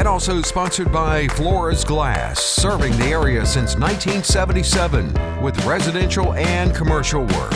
And also sponsored by Flores Glass, serving the area since 1977 with residential and commercial work.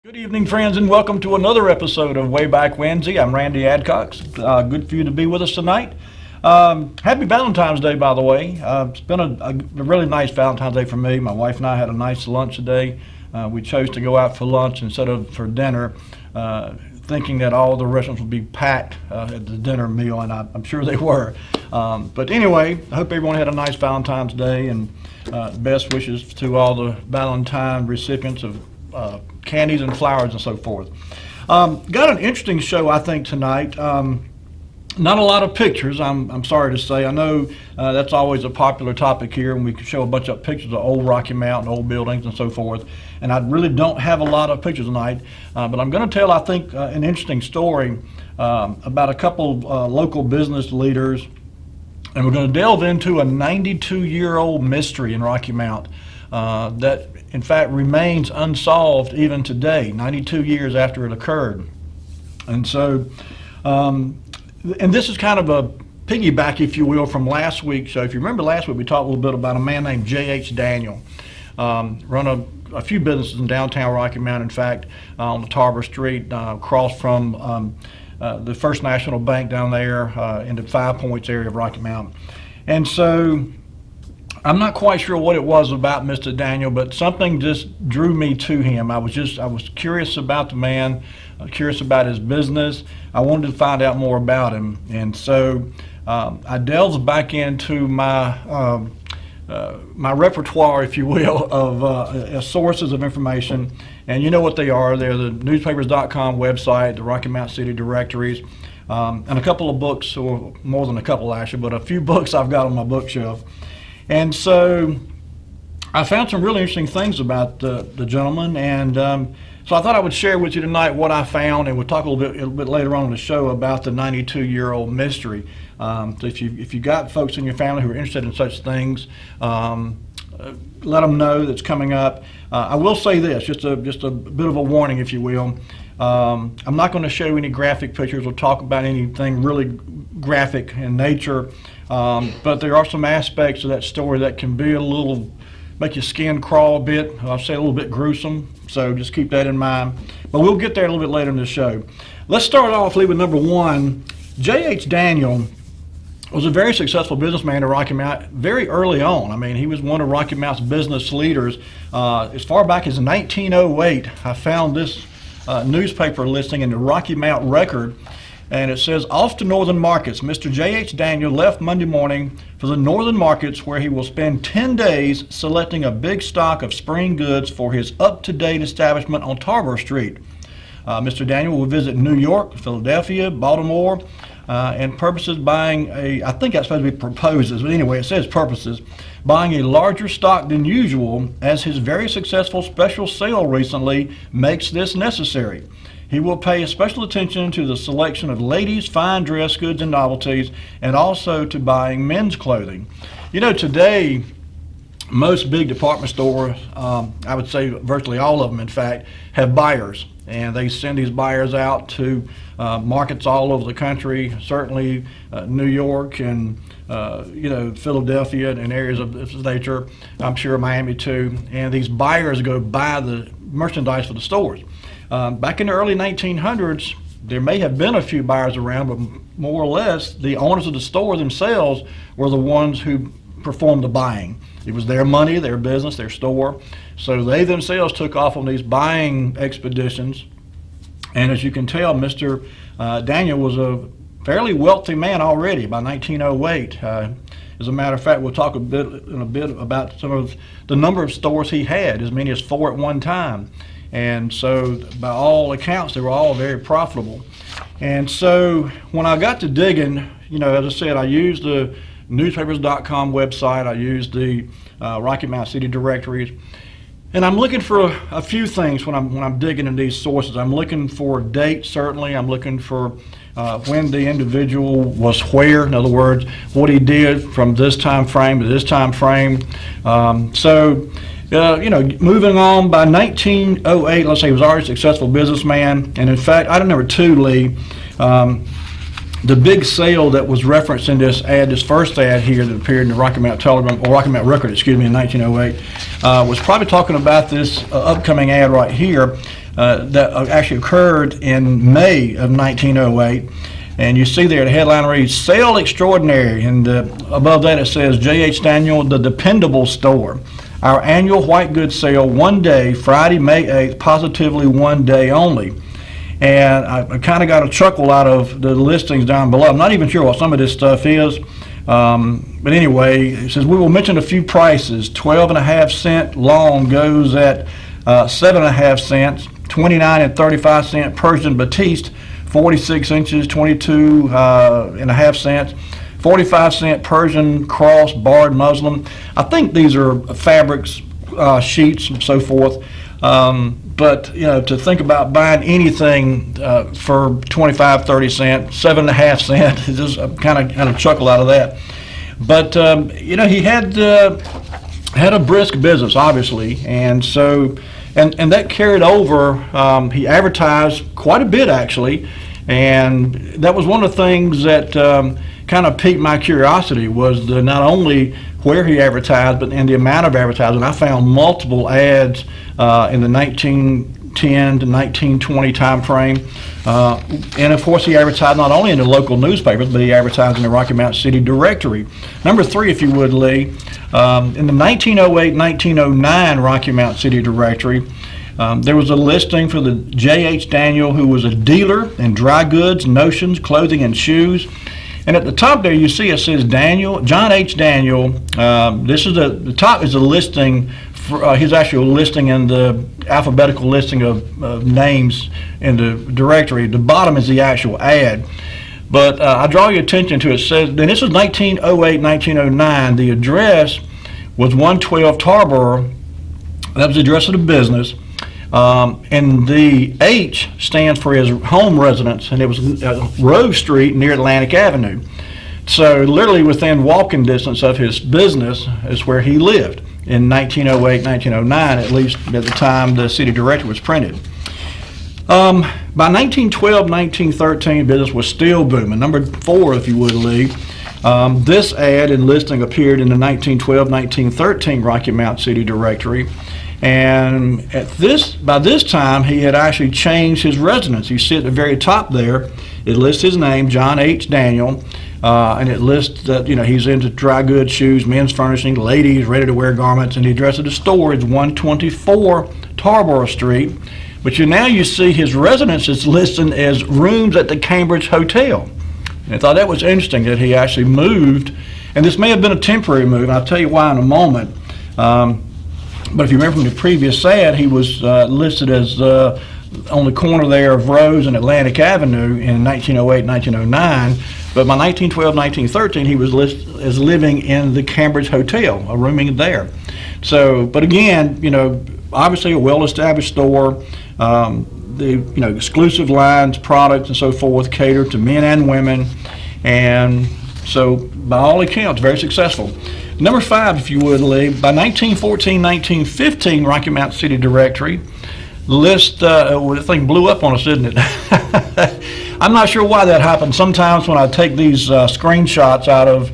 Good evening, friends, and welcome to another episode of Wayback Wednesday. I'm Randy Adcox. Good for you to be with us tonight. Happy Valentine's Day, by the way. It's been a really nice Valentine's Day for me. My wife and I had a nice lunch today. We chose to go out for lunch instead of for dinner, thinking that all the restaurants would be packed at the dinner meal, and I'm sure they were. But anyway, I hope everyone had a nice Valentine's Day, and best wishes to all the Valentine recipients of candies and flowers and so forth. Got an interesting show, I think, tonight. Not a lot of pictures, I'm sorry to say. I know that's always a popular topic here, and we can show a bunch of pictures of old Rocky Mountain, old buildings and so forth. And I really don't have a lot of pictures tonight, but I'm going to tell, I think, an interesting story about a couple local business leaders. And we're going to delve into a 92-year-old mystery in Rocky Mount that, in fact, remains unsolved even today, 92 years after it occurred. And so, and this is kind of a piggyback, if you will, from last week. So if you remember last week, we talked a little bit about a man named J.H. Daniel. Run a few businesses in downtown Rocky Mount, in fact, on the Tarver Street, across from the First National Bank down there in the 5 Points area of Rocky Mount. And so I'm not quite sure what it was about Mr. Daniel, but something just drew me to him. I was curious about the man, curious about his business. I wanted to find out more about him. And so I delved back into my my repertoire, if you will, of sources of information. And you know what they are. They're the newspapers.com website, the Rocky Mount City directories, and a couple of books, or more than a couple actually, but a few books I've got on my bookshelf. And so I found some really interesting things about the gentleman, and so I thought I would share with you tonight what I found, and we'll talk a little bit later on in the show about the 92-year-old mystery. So if you got folks in your family who are interested in such things, let them know that's coming up. I will say this, just a bit of a warning, if you will. I'm not going to show any graphic pictures or talk about anything really graphic in nature, but there are some aspects of that story that can be make your skin crawl a bit. I'll say a little bit gruesome, so just keep that in mind. But we'll get there a little bit later in the show. Let's start off with number one. J.H. Daniel was a very successful businessman in Rocky Mount very early on. I mean, he was one of Rocky Mount's business leaders. As far back as 1908, I found this newspaper listing in the Rocky Mount Record, and it says, off to northern markets. Mr. J.H. Daniel left Monday morning for the northern markets, where he will spend 10 days selecting a big stock of spring goods for his up-to-date establishment on Tarver Street. Mr. Daniel will visit New York, Philadelphia, Baltimore, and purposes buying I think that's supposed to be proposes, but anyway, it says purposes, buying a larger stock than usual, as his very successful special sale recently makes this necessary. He will pay special attention to the selection of ladies' fine dress goods and novelties, and also to buying men's clothing. You know, today, most big department stores, I would say virtually all of them, in fact, have buyers. And they send these buyers out to markets all over the country, certainly New York and Philadelphia and areas of this nature. I'm sure Miami too. And these buyers go buy the merchandise for the stores. Back in the early 1900s, there may have been a few buyers around, but more or less the owners of the store themselves were the ones who performed the buying. It was their money, their business, their store. So they themselves took off on these buying expeditions. And as you can tell, Mr. Daniel was a fairly wealthy man already by 1908. As a matter of fact, we'll talk in a bit about some of the number of stores he had, as many as 4 at one time. And so by all accounts, they were all very profitable. And so when I got to digging, as I said, I used the newspapers.com website. I used the Rocky Mount City directories. And I'm looking for a few things when I'm digging in these sources. I'm looking for dates, certainly. I'm looking for when the individual was where. In other words, what he did from this time frame to this time frame. Moving on, by 1908, let's say he was already a successful businessman. And in fact, item number 2, Lee, the big sale that was referenced in this ad, this first ad here that appeared in the Rocky Mount Telegram, or Rocky Mount Record, in 1908, was probably talking about this upcoming ad right here that actually occurred in May of 1908. And you see there the headline reads, "Sale Extraordinary," and above that it says, J.H. Daniel, the dependable store. Our annual white goods sale, one day, Friday, May 8th, positively one day only. And I kind of got a chuckle out of the listings down below. I'm not even sure what some of this stuff is. But anyway, it says, we will mention a few prices. 12.5-cent long goes at 7.5 cents. 29 and 35 cent Persian Batiste, 46 inches, 22.5 cents. 45-cent Persian cross barred muslin. I think these are fabrics, sheets, and so forth. But to think about buying anything for 25, 30 cents, 7.5 cents, just kind of chuckle out of that. But he had a brisk business, obviously, and so and that carried over. He advertised quite a bit, actually, and that was one of the things that kind of piqued my curiosity, was not only where he advertised, but in the amount of advertising. I found multiple ads in the 1910 to 1920 time frame. And of course he advertised not only in the local newspapers, but he advertised in the Rocky Mount City Directory. Number 3, if you would, Lee, in the 1908-1909 Rocky Mount City Directory, there was a listing for the J.H. Daniel, who was a dealer in dry goods, notions, clothing, and shoes. And at the top there, you see it says Daniel, John H. Daniel. This is the top is a listing, for, his actual listing in the alphabetical listing of names in the directory. The bottom is the actual ad. But I draw your attention to it. Says, and this is 1908, 1909. The address was 112 Tarboro. That was the address of the business. And the H stands for his home residence, and it was Rose Street near Atlantic Avenue. So literally within walking distance of his business is where he lived in 1908, 1909, at least at the time the city directory was printed. By 1912, 1913, business was still booming. Number 4, if you would, Lee. This ad and listing appeared in the 1912, 1913 Rocky Mount City Directory. And by this time, he had actually changed his residence. You see at the very top there, it lists his name, John H. Daniel, and it lists that he's into dry goods, shoes, men's furnishing, ladies, ready-to-wear garments, and the address of the store is 124 Tarboro Street. But now you see his residence is listed as rooms at the Cambridge Hotel. And I thought that was interesting that he actually moved, and this may have been a temporary move, and I'll tell you why in a moment. But if you remember from the previous ad, he was listed as on the corner there of Rose and Atlantic Avenue in 1908, 1909. But by 1912, 1913, he was listed as living in the Cambridge Hotel, a rooming there. So, but again, obviously a well-established store. The exclusive lines, products, and so forth cater to men and women, and so by all accounts, very successful. Number 5, if you would, Lee, by 1914, 1915 Rocky Mount City Directory list, the thing blew up on us, didn't it? I'm not sure why that happened. Sometimes when I take these screenshots out of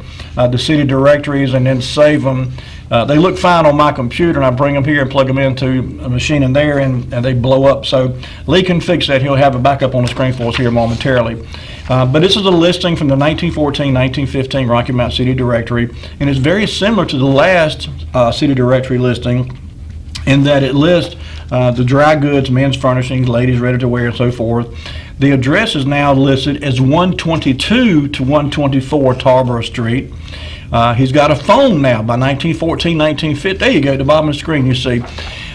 the city directories and then save them, they look fine on my computer, and I bring them here and plug them into a machine in there, and they blow up. So Lee can fix that. He'll have a backup on the screen for us here momentarily. But this is a listing from the 1914-1915 Rocky Mount City Directory, and it's very similar to the last city directory listing in that it lists the dry goods, men's furnishings, ladies ready-to-wear, and so forth. The address is now listed as 122 to 124 Tarboro Street. He's got a phone now by 1914, 1915. There you go, at the bottom of the screen, you see.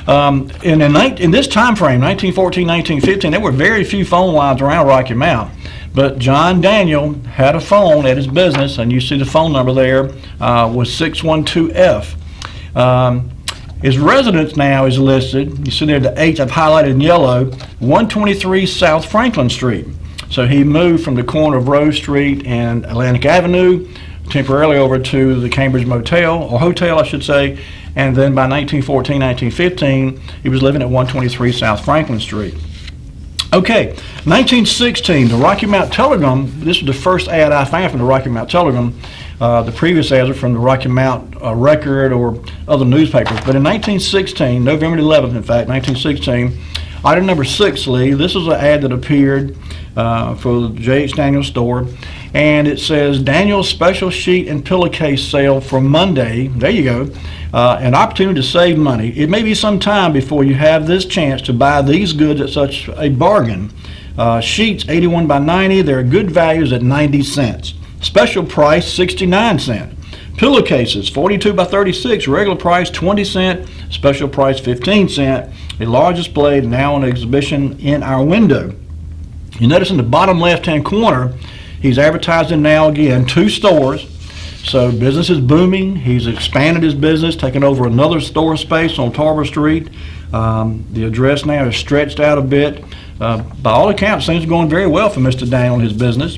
In this time frame, 1914, 1915, there were very few phone lines around Rocky Mount. But John Daniel had a phone at his business, and you see the phone number there was 612F. His residence now is listed, you see there the H I've highlighted in yellow, 123 South Franklin Street. So he moved from the corner of Rose Street and Atlantic Avenue temporarily over to the Cambridge Motel, or hotel I should say, and then by 1914, 1915, he was living at 123 South Franklin Street. Okay, 1916, the Rocky Mount Telegram, this was the first ad I found from the Rocky Mount Telegram. The previous ads are from the Rocky Mount Record or other newspapers. But in 1916, November 11th, in fact, 1916, item number 6, Lee, this is an ad that appeared for the J.H. Daniels store. And it says, Daniels special sheet and pillowcase sale for Monday. There you go. An opportunity to save money. It may be some time before you have this chance to buy these goods at such a bargain. Sheets, 81 by 90. They're good values at 90 cents. Special price, 69 cents. Pillowcases, 42 by 36. Regular price, 20 cents. Special price, 15 cents. A large display now on exhibition in our window. You notice in the bottom left-hand corner, he's advertising now again 2 stores. So business is booming. He's expanded his business, taken over another store space on Tarver Street. The address now is stretched out a bit. By all accounts, things are going very well for Mr. Daniel and his business.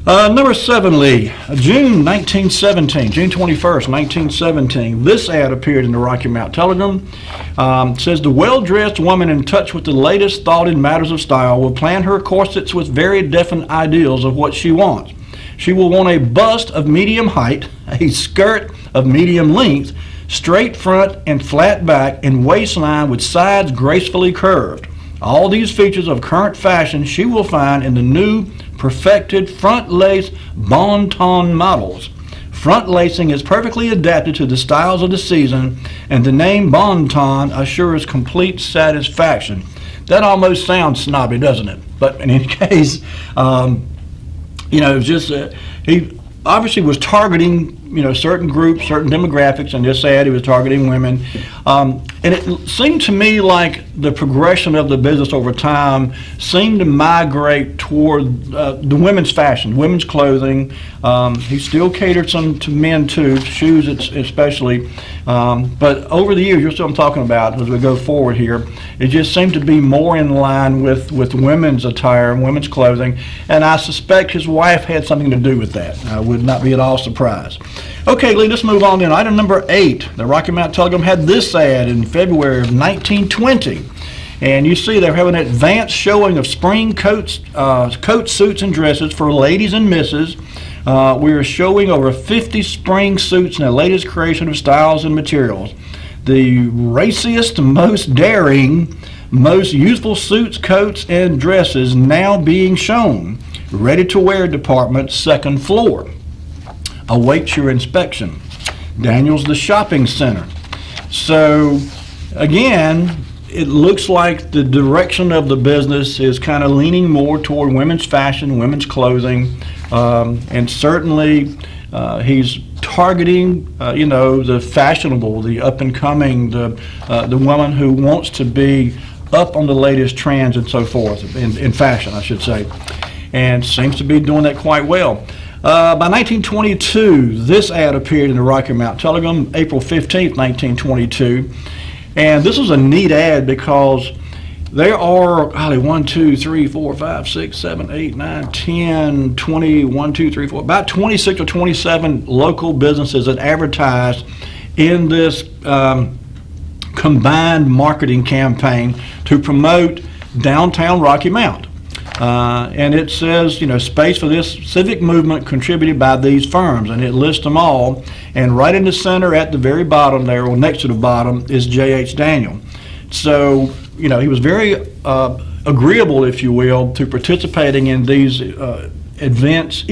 Number 7, Lee, June 1917, June 21st, 1917. This ad appeared in the Rocky Mount Telegram. It says, the well-dressed woman in touch with the latest thought in matters of style will plan her corsets with very definite ideals of what she wants. She will want a bust of medium height, a skirt of medium length, straight front and flat back, and waistline with sides gracefully curved. All these features of current fashion she will find in the new perfected front lace bon ton models. Front lacing is perfectly adapted to the styles of the season, and the name bon ton assures complete satisfaction. That almost sounds snobby, doesn't it? But in any case, it was just, he obviously was targeting, certain groups, certain demographics. In this ad, he was targeting women. And it seemed to me like the progression of the business over time seemed to migrate toward the women's fashion, women's clothing. He still catered some to men too, shoes especially. But over the years, you're what I'm talking about as we go forward here, it just seemed to be more in line with women's attire and women's clothing. And I suspect his wife had something to do with that. I would not be at all surprised. Okay, Lee, let's move on then. Item number 8, the Rocky Mount Telegram had this ad in February of 1920. And you see they're having an advanced showing of spring coats, suits, and dresses for ladies and misses. We are showing over 50 spring suits in the latest creation of styles and materials. The raciest, most daring, most useful suits, coats, and dresses now being shown. Ready-to-wear department, 2nd floor. Awaits your inspection. Daniels the shopping center. So again, it looks like the direction of the business is kind of leaning more toward women's fashion, women's clothing, and certainly he's targeting, the fashionable, the up and coming, the woman who wants to be up on the latest trends and so forth in fashion, I should say, and seems to be doing that quite well. By 1922, this ad appeared in the Rocky Mount Telegram, April 15th, 1922. And this was a neat ad because there are 1, 2, 3, 4, 5, 6, 7, 8, 9, 10, 20, 1, 2, 3, 4, about 26 or 27 local businesses that advertised in this combined marketing campaign to promote downtown Rocky Mount. And it says, space for this civic movement contributed by these firms, and it lists them all. And right in the center at the very bottom there, or next to the bottom, is J.H. Daniel. So, he was very agreeable, if you will, to participating in these events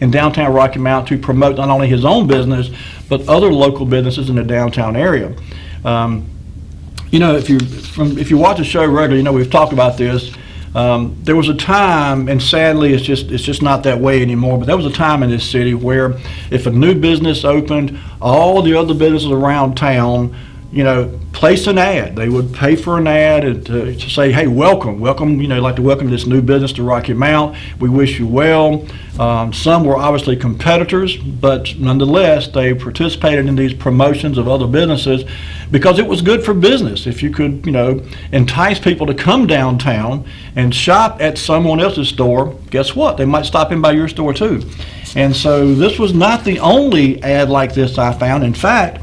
in downtown Rocky Mount to promote not only his own business, but other local businesses in the downtown area. If you watch the show regularly, we've talked about this. There was a time, and sadly it's just not that way anymore, but there was a time in this city where if a new business opened, all the other businesses around town, place an ad. They would pay for an ad and to say, hey, welcome, like to welcome this new business to Rocky Mount. We wish you well. Some were obviously competitors, but nonetheless, they participated in these promotions of other businesses because it was good for business. If you could, entice people to come downtown and shop at someone else's store, guess what? They might stop in by your store too. And so this was not the only ad like this I found. In fact,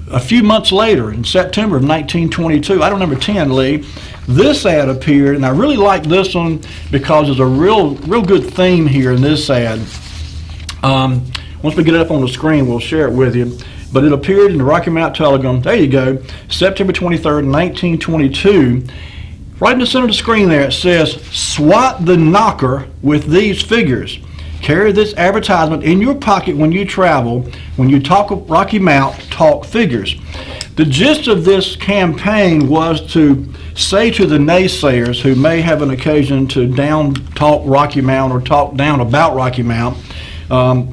a few months later, in September of 1922, item number 10, Lee, this ad appeared, and I really like this one because there's a real good theme here in this ad. Once we get it up on the screen, we'll share it with you. But it appeared in the Rocky Mount Telegram. There you go, September 23rd, 1922. Right in the center of the screen there, it says, "Swat the knocker with these figures. Carry this advertisement in your pocket when you travel. When you talk Rocky Mount, talk figures." The gist of this campaign was to say to the naysayers who may have an occasion to down talk Rocky Mount or talk down about Rocky Mount,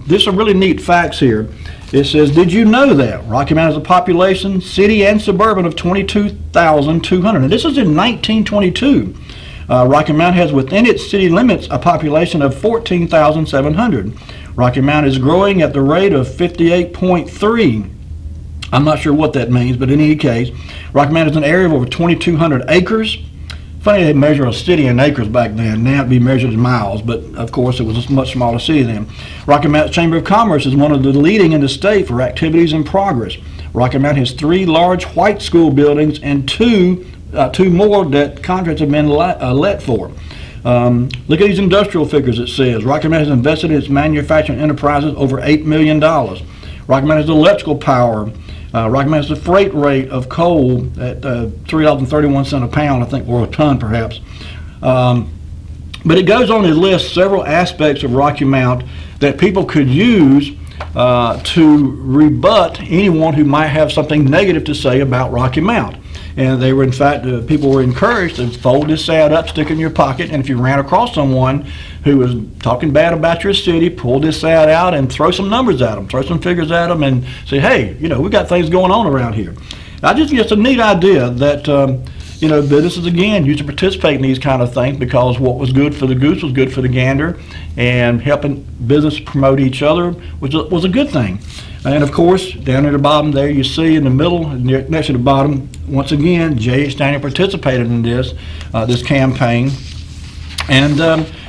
there's some really neat facts here. It says, did you know that Rocky Mount has a population, city and suburban, of 22,200? And this is in 1922. Rocky Mount has within its city limits a population of 14,700. Rocky Mount is growing at the rate of 58.3. I'm not sure what that means, but in any case, Rocky Mount is an area of over 2,200 acres. Funny they measure a city in acres back then. Now it'd be measured in miles, but of course it was a much smaller city then. Rocky Mount Chamber of Commerce is one of the leading in the state for activities in progress. Rocky Mount has 3 large white school buildings and two more that contracts have been let for. Look at these industrial figures. It says Rocky Mount has invested in its manufacturing enterprises over $8 million. Rocky Mount has electrical power. Rocky Mount has the freight rate of coal at $3.31 a pound, I think, or a ton perhaps. But it goes on to list several aspects of Rocky Mount that people could use to rebut anyone who might have something negative to say about Rocky Mount. And they were, in fact, people were encouraged to fold this ad up, stick it in your pocket, and if you ran across someone who was talking bad about your city, pull this ad out and throw some numbers at them, throw some figures at them, and say, hey, we've got things going on around here. I just think it's a neat idea that, businesses, again, used to participate in these kind of things because what was good for the goose was good for the gander, and helping business promote each other was a good thing. And of course, down at the bottom there, you see in the middle, next to the bottom, once again, J.H. Daniel participated in this campaign. And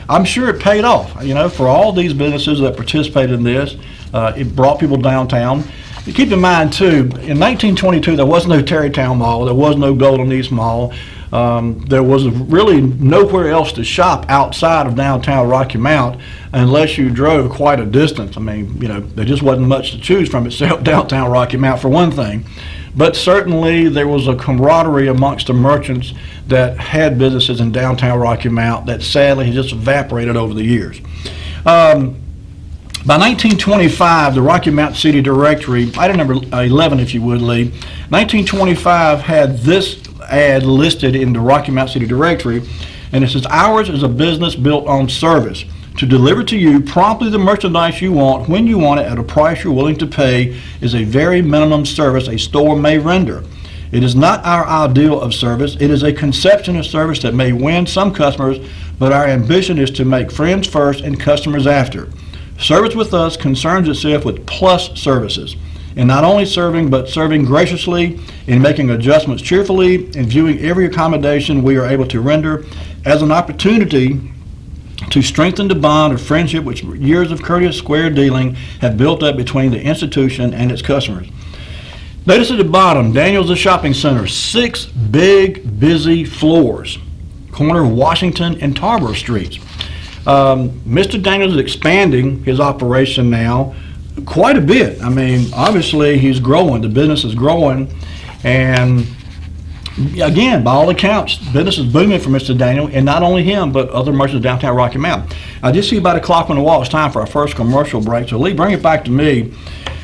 I'm sure it paid off, for all these businesses that participated in this. It brought people downtown. Keep in mind, too, in 1922, there was no Tarrytown Mall. There was no Golden East Mall. There was really nowhere else to shop outside of downtown Rocky Mount unless you drove quite a distance. I mean, there just wasn't much to choose from except downtown Rocky Mount for one thing. But certainly there was a camaraderie amongst the merchants that had businesses in downtown Rocky Mount that sadly has just evaporated over the years. By 1925, the Rocky Mount City Directory, item number 11 if you would, Lee, 1925 had this ad listed in the Rocky Mount City Directory, and it says, ours is a business built on service. To deliver to you promptly the merchandise you want when you want it at a price you're willing to pay is a very minimum service a store may render. It is not our ideal of service. It is a conception of service that may win some customers, but our ambition is to make friends first and customers after. Service with us concerns itself with plus services, in not only serving, but serving graciously, in making adjustments cheerfully, in viewing every accommodation we are able to render as an opportunity to strengthen the bond of friendship which years of courteous square dealing have built up between the institution and its customers. Notice at the bottom, Daniel's a shopping center, 6 big, busy floors, corner of Washington and Tarboro Streets. Mr. Daniels is expanding his operation now quite a bit. I mean, obviously he's growing, the business is growing, and again, by all accounts, business is booming for Mr. Daniel, and not only him, but other merchants downtown Rocky Mount. I just see about a clock on the wall. It's time for our first commercial break. So Lee, bring it back to me.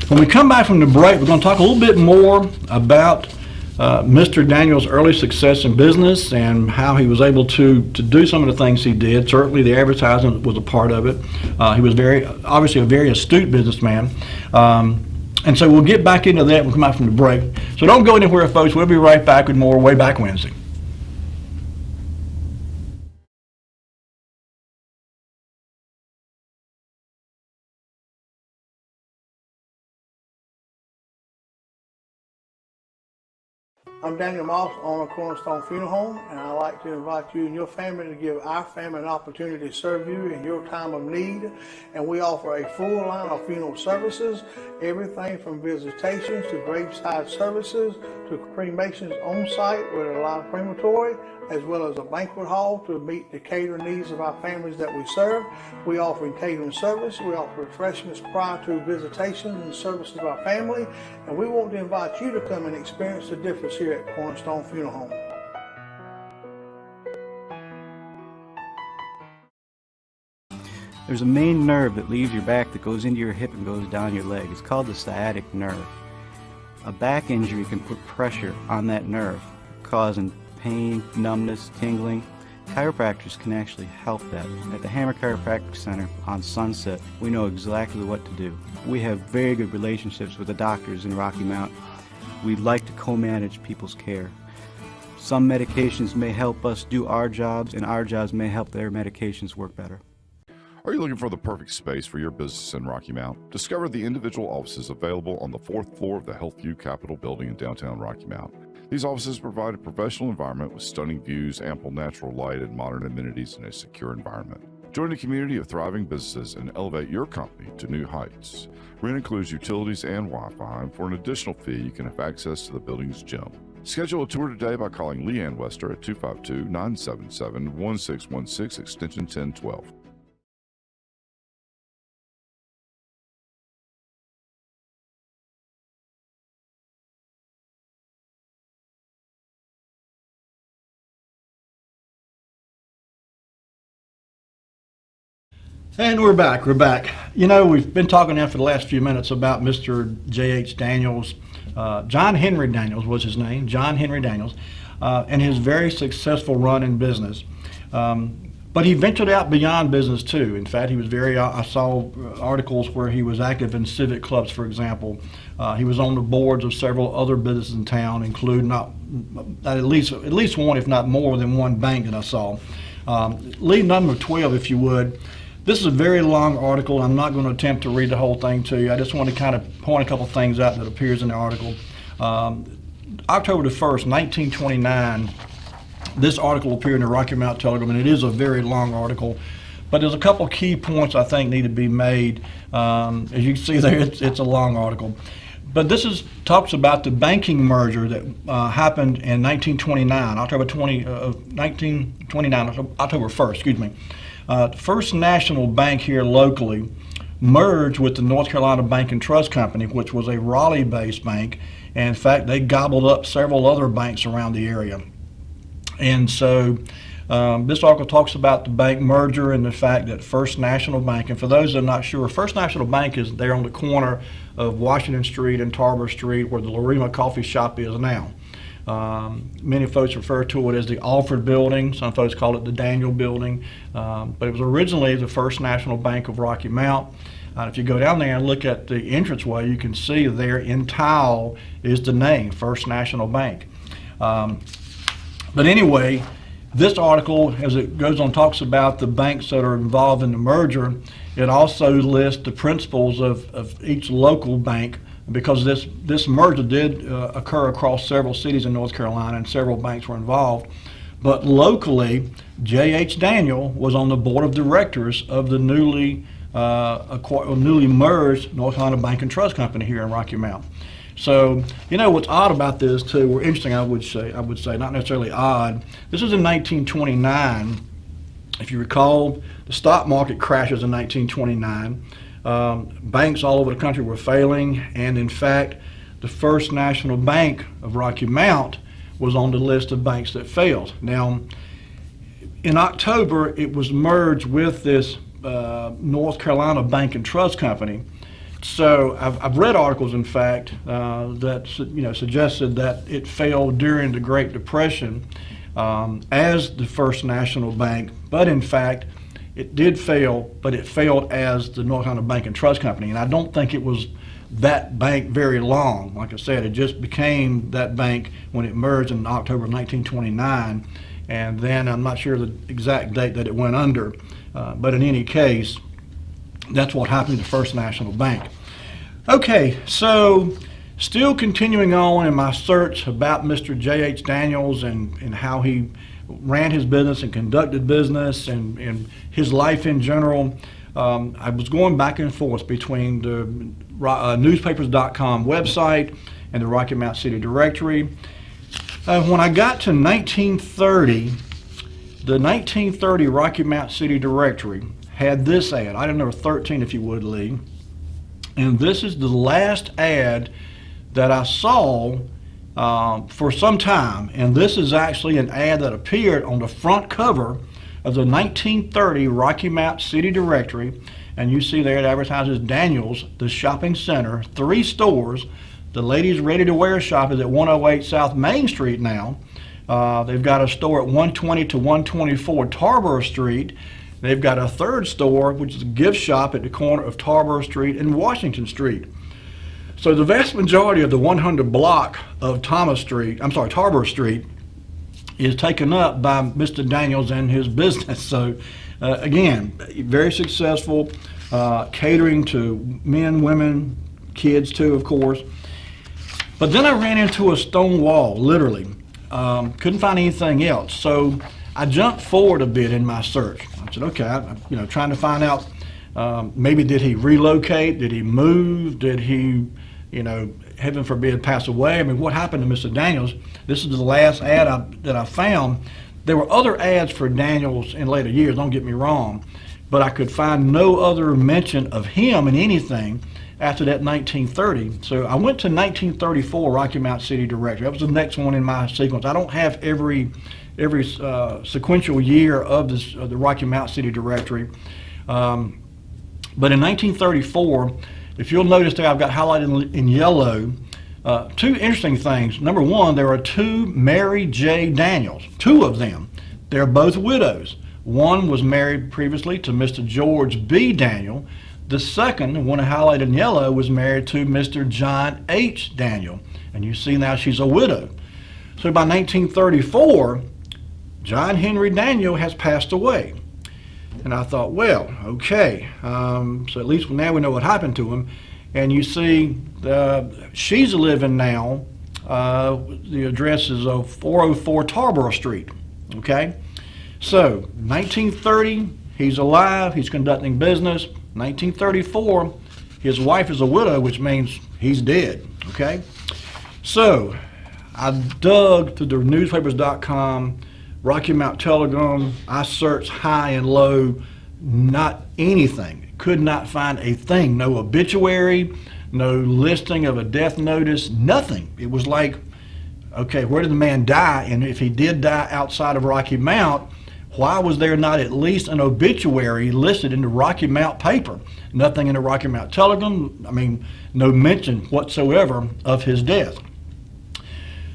When we come back from the break, we're going to talk a little bit more about Mr. Daniel's early success in business and how he was able to do some of the things he did. Certainly the advertising was a part of it. He was obviously a very astute businessman. And so we'll get back into that when we come out from the break. So don't go anywhere, folks. We'll be right back with more Way Back Wednesday. I'm Daniel Moss, owner of Cornerstone Funeral Home, and I'd like to invite you and your family to give our family an opportunity to serve you in your time of need. And we offer a full line of funeral services, everything from visitations to graveside services to cremations on site with a live crematory, as well as a banquet hall to meet the catering needs of our families that we serve. We offer catering service. We offer refreshments prior to visitations and services of our family. And we want to invite you to come and experience the difference here at Cornerstone Funeral Home. There's a main nerve that leaves your back that goes into your hip and goes down your leg. It's called the sciatic nerve. A back injury can put pressure on that nerve, causing pain, numbness, tingling. Chiropractors can actually help that. At the Hammer Chiropractic Center on Sunset, we know exactly what to do. We have very good relationships with the doctors in Rocky Mount. We like to co-manage people's care. Some medications may help us do our jobs, and our jobs may help their medications work better. Are you looking for the perfect space for your business in Rocky Mount? Discover the individual offices available on the 4th floor of the Healthview Capitol building in downtown Rocky Mount. These offices provide a professional environment with stunning views, ample natural light, and modern amenities in a secure environment. Join a community of thriving businesses and elevate your company to new heights. Rent includes utilities and Wi-Fi, and for an additional fee, you can have access to the building's gym. Schedule a tour today by calling Leanne Wester at 252-977-1616, extension 1012. And we're back. You know, we've been talking now for the last few minutes about Mr. J.H. Daniels. John Henry Daniels was his name, John Henry Daniels, and his very successful run in business. But he ventured out beyond business too. In fact, he was I saw articles where he was active in civic clubs, for example. He was on the boards of several other businesses in town, including at least one, if not more than one bank that I saw. Lead number 12, if you would. This is a very long article. I'm not going to attempt to read the whole thing to you. I just want to kind of point a couple things out that appears in the article. October the 1st, 1929, this article appeared in the Rocky Mount Telegram, and it is a very long article. But there's a couple key points I think need to be made. As you can see there, it's a long article. But this talks about the banking merger that happened in 1929, October 1st, excuse me. First National Bank here locally merged with the North Carolina Bank and Trust Company, which was a Raleigh-based bank. And in fact, they gobbled up several other banks around the area. And so this article talks about the bank merger and the fact that First National Bank, and for those that are not sure, First National Bank is there on the corner of Washington Street and Tarver Street where the Lorima Coffee Shop is now. Many folks refer to it as the Alford Building. Some folks call it the Daniel Building. But it was originally the First National Bank of Rocky Mount. If you go down there and look at the entranceway, you can see there in tile is the name, First National Bank. But anyway, this article, as it goes on, talks about the banks that are involved in the merger. It also lists the principals of each local bank, because this merger did occur across several cities in North Carolina and several banks were involved. But locally, J.H. Daniel was on the board of directors of the newly merged North Carolina Bank and Trust Company here in Rocky Mount. So, you know, what's odd about this too, or interesting I would say, not necessarily odd, this was in 1929. If you recall, the stock market crashes in 1929. Banks all over the country were failing, and in fact, the First National Bank of Rocky Mount was on the list of banks that failed. Now, in October, it was merged with this North Carolina Bank and Trust Company. So I've read articles, in fact, that suggested that it failed during the Great Depression as the First National Bank, but in fact, it did fail, but it failed as the North Carolina Bank and Trust Company. And I don't think it was that bank very long. Like I said, it just became that bank when it merged in October of 1929, and then I'm not sure the exact date that it went under, but in any case, that's what happened to First National Bank. Okay, so still continuing on in my search about Mr. J.H. Daniels and how he ran his business and conducted business and his life in general. I was going back and forth between the newspapers.com website and the Rocky Mount City Directory. When I got to 1930, the 1930 Rocky Mount City Directory had this ad, item number 13 if you would, Lee. And this is the last ad that I saw for some time. And this is actually an ad that appeared on the front cover of the 1930 Rocky Mount City Directory. And you see there it advertises Daniels, the shopping center, 3 stores. The ladies' ready-to-wear shop is at 108 South Main Street now. They've got a store at 120 to 124 Tarboro Street. They've got a third store, which is a gift shop at the corner of Tarboro Street and Washington Street. So the vast majority of the 100 block of Tarboro Street is taken up by Mr. Daniels and his business. So again, very successful, catering to men, women, kids too, of course. But then I ran into a stone wall, literally. Couldn't find anything else. So I jumped forward a bit in my search. I said, okay, I'm trying to find out, maybe did he relocate? Did he move? Did he, heaven forbid, pass away? I mean, what happened to Mr. Daniels? This is the last ad that I found. There were other ads for Daniels in later years, don't get me wrong, but I could find no other mention of him in anything after that 1930. So I went to 1934 Rocky Mount City Directory. That was the next one in my sequence. I don't have every sequential year of the Rocky Mount City Directory. But in 1934, if you'll notice there, I've got highlighted in yellow 2 interesting things. Number one, there are 2 Mary J. Daniels, 2 of them. They're both widows. One was married previously to Mr. George B. Daniel. The second, one highlighted in yellow, was married to Mr. John H. Daniel. And you see now she's a widow. So by 1934, John Henry Daniel has passed away. And I thought, well, okay, so at least now we know what happened to him. And you see, she's living now. The address is 404 Tarboro Street, okay? So, 1930, he's alive, he's conducting business. 1934, his wife is a widow, which means he's dead, okay? So, I dug through the newspapers.com, Rocky Mount Telegram. I searched high and low, not anything. Could not find a thing. No obituary, no listing of a death notice, nothing. It was like, okay, where did the man die? And if he did die outside of Rocky Mount, why was there not at least an obituary listed in the Rocky Mount paper? Nothing in the Rocky Mount Telegram. I mean, no mention whatsoever of his death.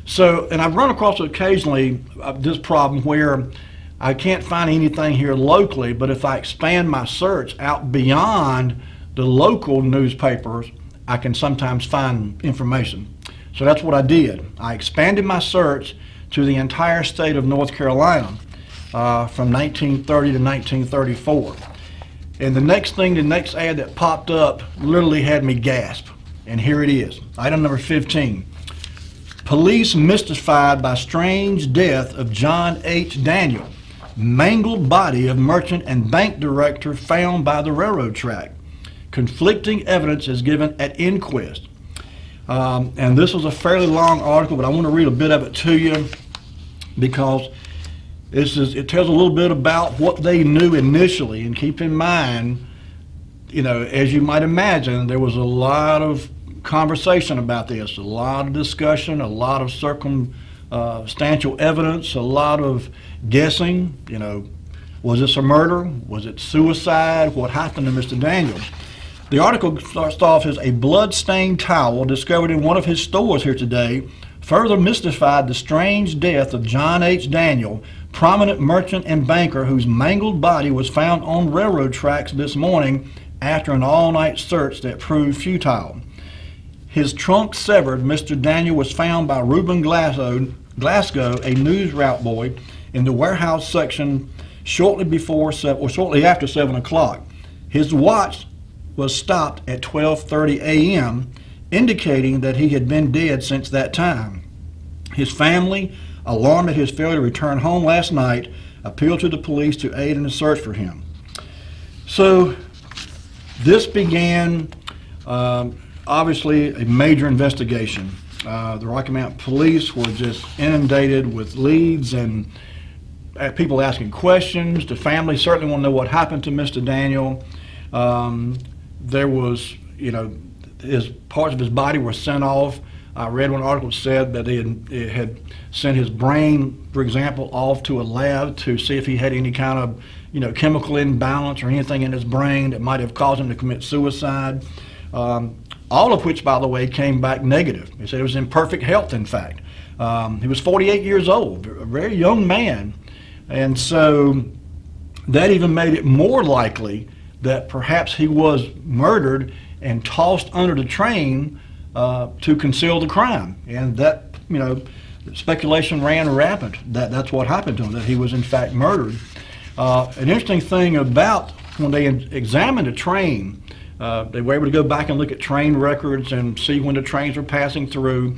So, and I've run across occasionally this problem where I can't find anything here locally, but if I expand my search out beyond the local newspapers, I can sometimes find information. So that's what I did. I expanded my search to the entire state of North Carolina from 1930 to 1934. And the next ad that popped up literally had me gasp. And here it is, item number 15. Police mystified by strange death of John H. Daniel. Mangled body of merchant and bank director found by the railroad track. Conflicting evidence is given at inquest. And this was a fairly long article, but I want to read a bit of it to you because it tells a little bit about what they knew initially. And keep in mind, as you might imagine, there was a lot of conversation about this, a lot of discussion, a lot of circumstantial evidence, a lot of guessing. Was this a murder? Was it suicide? What happened to Mr. Daniels? The article starts off as a blood-stained towel discovered in one of his stores here today further mystified the strange death of John H. Daniel, prominent merchant and banker whose mangled body was found on railroad tracks this morning after an all-night search that proved futile. his trunk severed, Mr. Daniel was found by Reuben Glasgow, a news route boy, in the warehouse section shortly after 7 o'clock. His watch was stopped at 12:30 a.m., indicating that he had been dead since that time. His family, alarmed at his failure to return home last night, appealed to the police to aid in the search for him. So this began, obviously, a major investigation. The Rocky Mount Police were just inundated with leads and people asking questions. The family certainly want to know what happened to Mr. Daniel. There was, his parts of his body were sent off. I read one article that said that they had sent his brain, for example, off to a lab to see if he had any kind of, chemical imbalance or anything in his brain that might have caused him to commit suicide. All of which, by the way, came back negative. He said he was in perfect health, in fact. He was 48 years old, a very young man. And so that even made it more likely that perhaps he was murdered and tossed under the train to conceal the crime. And that, speculation ran rampant that that's what happened to him, that he was in fact murdered. An interesting thing about when they examined the train, they were able to go back and look at train records and see when the trains were passing through.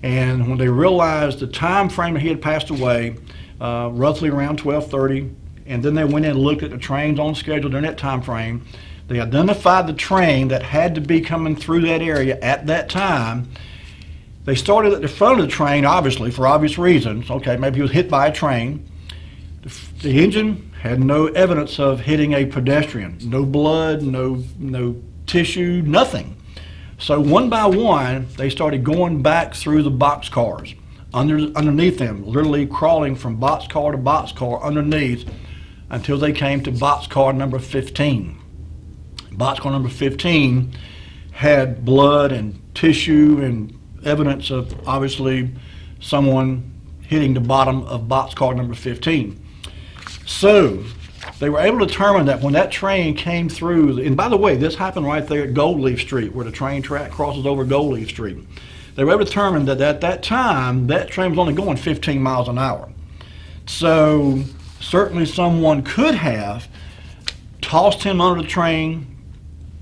And when they realized the time frame that he had passed away, roughly around 12:30, and then they went in and looked at the trains on schedule during that time frame, they identified the train that had to be coming through that area at that time. They started at the front of the train, obviously, for obvious reasons. Okay, maybe he was hit by a train. The engine had no evidence of hitting a pedestrian. No blood, no tissue, nothing. So one by one, they started going back through the boxcars, underneath them, literally crawling from boxcar to boxcar underneath until they came to boxcar number 15. Boxcar number 15 had blood and tissue and evidence of, obviously, someone hitting the bottom of boxcar number 15. So they were able to determine that when that train came through, and by the way, this happened right there at Goldleaf Street, where the train track crosses over Goldleaf Street. They were able to determine that at that time, that train was only going 15 miles an hour. So certainly someone could have tossed him under the train.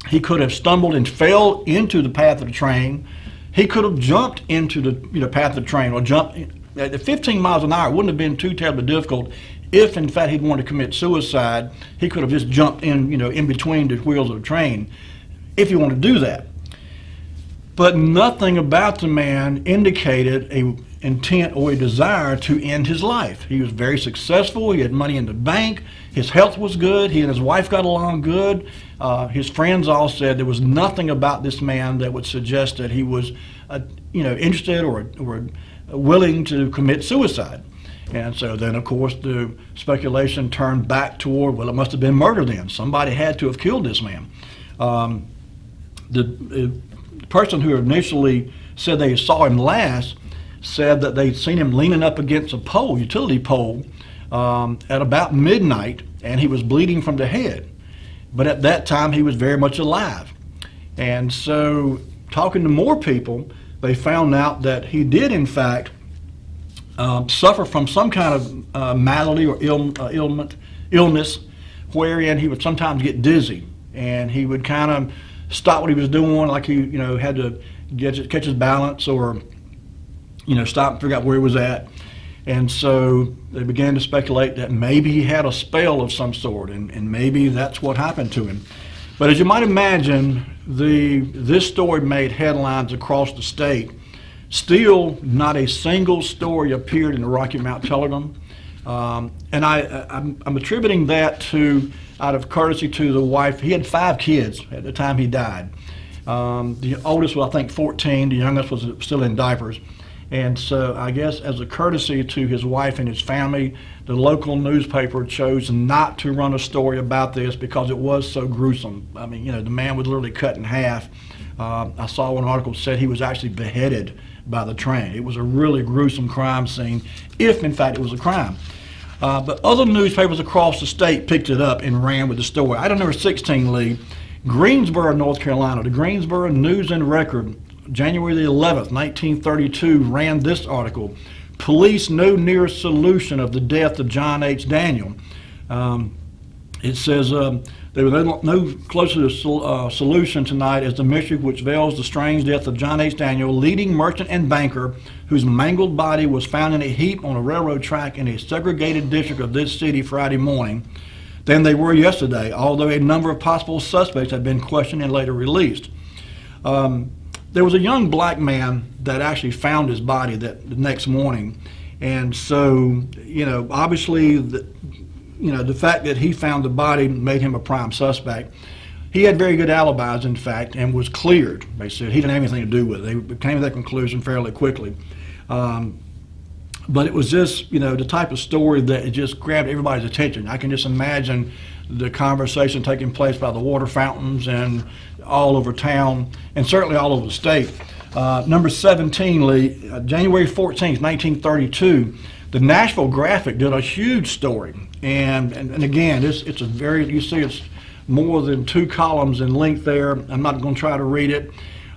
He could have stumbled and fell into the path of the train. He could have jumped into the path of the train, or jumped at 15 miles an hour. It wouldn't have been too terribly difficult. If in fact he'd wanted to commit suicide, he could have just jumped in between the wheels of the train, if he wanted to do that. But nothing about the man indicated an intent or a desire to end his life. He was very successful. He had money in the bank. His health was good. He and his wife got along good. His friends all said there was nothing about this man that would suggest that he was, interested or willing to commit suicide. And so then, of course, the speculation turned back toward, well, it must have been murder then. Somebody had to have killed this man. The person who initially said they saw him last said that they'd seen him leaning up against a pole, utility pole, at about midnight, and he was bleeding from the head. But at that time, he was very much alive. And so, talking to more people, they found out that he did, in fact, suffer from some kind of malady or illness, wherein he would sometimes get dizzy, and he would kind of stop what he was doing, like he had to catch his balance, or stop and figure out where he was at. And so they began to speculate that maybe he had a spell of some sort, and maybe that's what happened to him. But as you might imagine, this story made headlines across the state. Still, not a single story appeared in the Rocky Mount Telegram, and I'm attributing that out of courtesy to the wife. He had 5 kids at the time he died. The oldest was, I think, 14. The youngest was still in diapers. And so I guess as a courtesy to his wife and his family, the local newspaper chose not to run a story about this because it was so gruesome. I mean, the man was literally cut in half. I saw one article that said he was actually beheaded by the train. It was a really gruesome crime scene, if in fact it was a crime. But other newspapers across the state picked it up and ran with the story. Item number 16, Lee, Greensboro, North Carolina. The Greensboro News and Record January the 11th, 1932, ran this article: "Police no near solution of the death of John H. Daniel." It says, "There was no closer solution tonight as the mystery which veils the strange death of John H. Daniel, leading merchant and banker, whose mangled body was found in a heap on a railroad track in a segregated district of this city Friday morning, than they were yesterday, although a number of possible suspects have been questioned and later released." There was a young black man that actually found his body the next morning, and so, obviously, the fact that he found the body made him a prime suspect. He had very good alibis, in fact, and was cleared. They said he didn't have anything to do with it. They came to that conclusion fairly quickly. But it was just, the type of story that it just grabbed everybody's attention. I can just imagine the conversation taking place by the water fountains and all over town, and certainly all over the state. Number 17, Lee, January 14th, 1932, the Nashville Graphic did a huge story. And again, it's a very, you see it's more than 2 columns in length there. I'm not going to try to read it.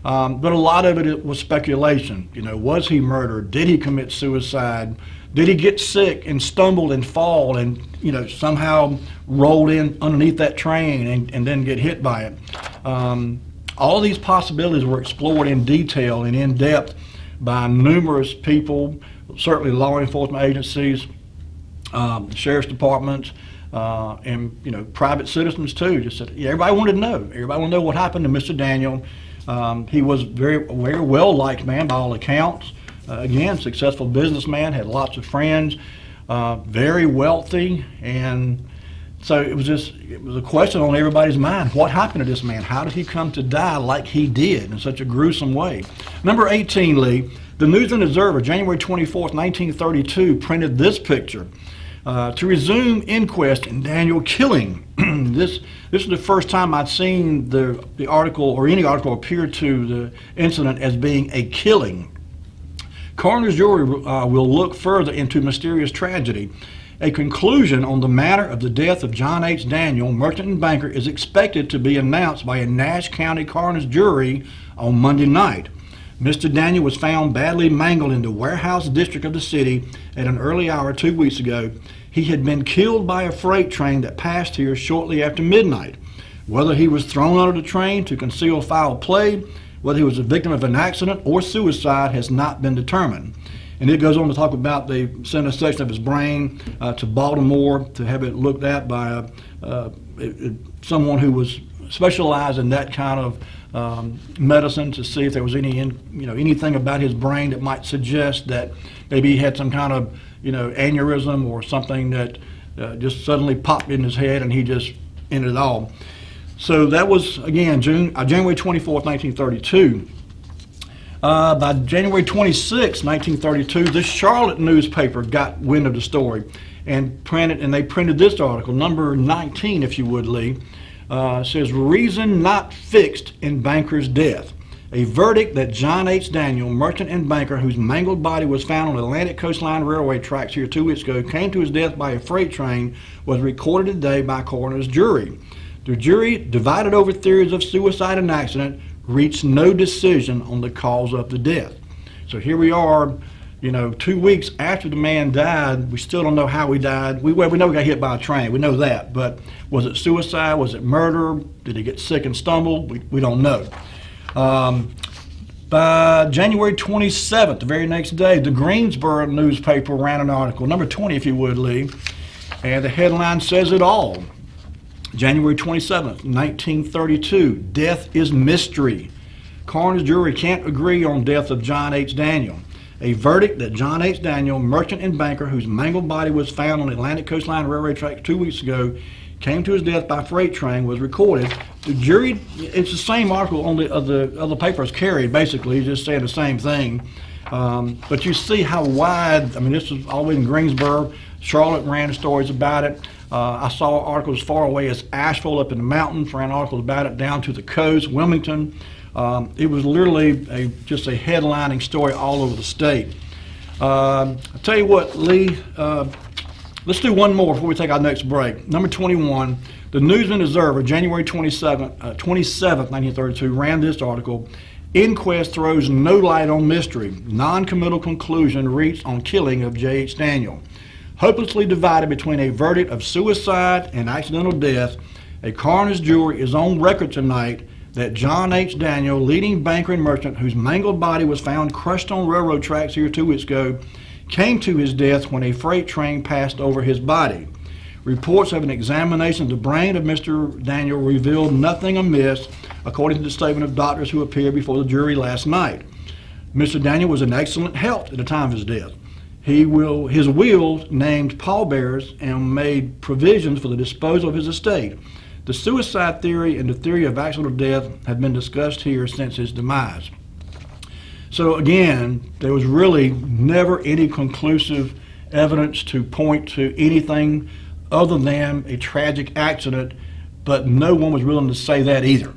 But a lot of it was speculation. Was he murdered? Did he commit suicide? Did he get sick and stumble and fall and, somehow roll in underneath that train and then get hit by it? All these possibilities were explored in detail and in depth by numerous people, certainly law enforcement agencies, sheriff's departments, and private citizens too. Just said, everybody wanted to know. Everybody wanted to know what happened to Mr. Daniel. He was very well liked man by all accounts. Again, successful businessman, had lots of friends, very wealthy, and so it was a question on everybody's mind. What happened to this man? How did he come to die like he did in such a gruesome way? Number 18, Lee, the News and Observer, January 24th, 1932, printed this picture. To resume inquest in Daniel killing. This is the first time I'd seen the article or any article appear to the incident as being a killing. Coroner's jury will look further into mysterious tragedy. A conclusion on the matter of the death of John H. Daniel, merchant and banker, is expected to be announced by a Nash County coroner's jury on Monday night. Mr. Daniel was found badly mangled in the warehouse district of the city at an early hour 2 weeks ago. He had been killed by a freight train that passed here shortly after midnight. Whether he was thrown under the train to conceal foul play, whether he was a victim of an accident or suicide, has not been determined. And it goes on to talk about they sent a section of his brain to Baltimore to have it looked at by someone who was specialized in that kind of medicine, to see if there was anything about his brain that might suggest that maybe he had some kind of aneurysm or something that just suddenly popped in his head and he just ended it all. So that was, again, January 24th, 1932. By January 26, 1932, the Charlotte newspaper got wind of the story and they printed this article, number 19, if you would, Lee. Says, "Reason not fixed in banker's death. A verdict that John H. Daniel, merchant and banker, whose mangled body was found on the Atlantic Coastline Railway tracks here 2 weeks ago, came to his death by a freight train, was recorded today by coroner's jury. The jury, divided over theories of suicide and accident, reached no decision on the cause of the death." So here we are, 2 weeks after the man died. We still don't know how he died. We know he got hit by a train. We know that. But was it suicide? Was it murder? Did he get sick and stumble? We don't know. By January 27th, the very next day, the Greensboro newspaper ran an article, number 20, if you would, Lee, and the headline says it all. January 27th, 1932, "Death is mystery. Coroner's jury can't agree on death of John H. Daniel. A verdict that John H. Daniel, merchant and banker, whose mangled body was found on the Atlantic Coastline Railway track 2 weeks ago, came to his death by freight train, was recorded." The jury, it's the same article on the other papers carried, basically, just saying the same thing. But you see how wide, this was all in Greensboro. Charlotte ran stories about it. I saw articles as far away as Asheville up in the mountains, ran articles about it down to the coast, Wilmington. It was literally just a headlining story all over the state. I'll tell you what, Lee, let's do one more before we take our next break. Number 21, the News and Observer, January 27th, 1932, ran this article. Inquest throws no light on mystery. Non-committal conclusion reached on killing of J.H. Daniel. Hopelessly divided between a verdict of suicide and accidental death, a coroner's jury is on record tonight that John H. Daniel, leading banker and merchant whose mangled body was found crushed on railroad tracks here 2 weeks ago, came to his death when a freight train passed over his body. Reports of an examination of the brain of Mr. Daniel revealed nothing amiss, according to the statement of doctors who appeared before the jury last night. Mr. Daniel was in excellent health at the time of his death. His will named pallbearers and made provisions for the disposal of his estate. The suicide theory and the theory of accidental death have been discussed here since his demise. So again, there was really never any conclusive evidence to point to anything other than a tragic accident, but no one was willing to say that either.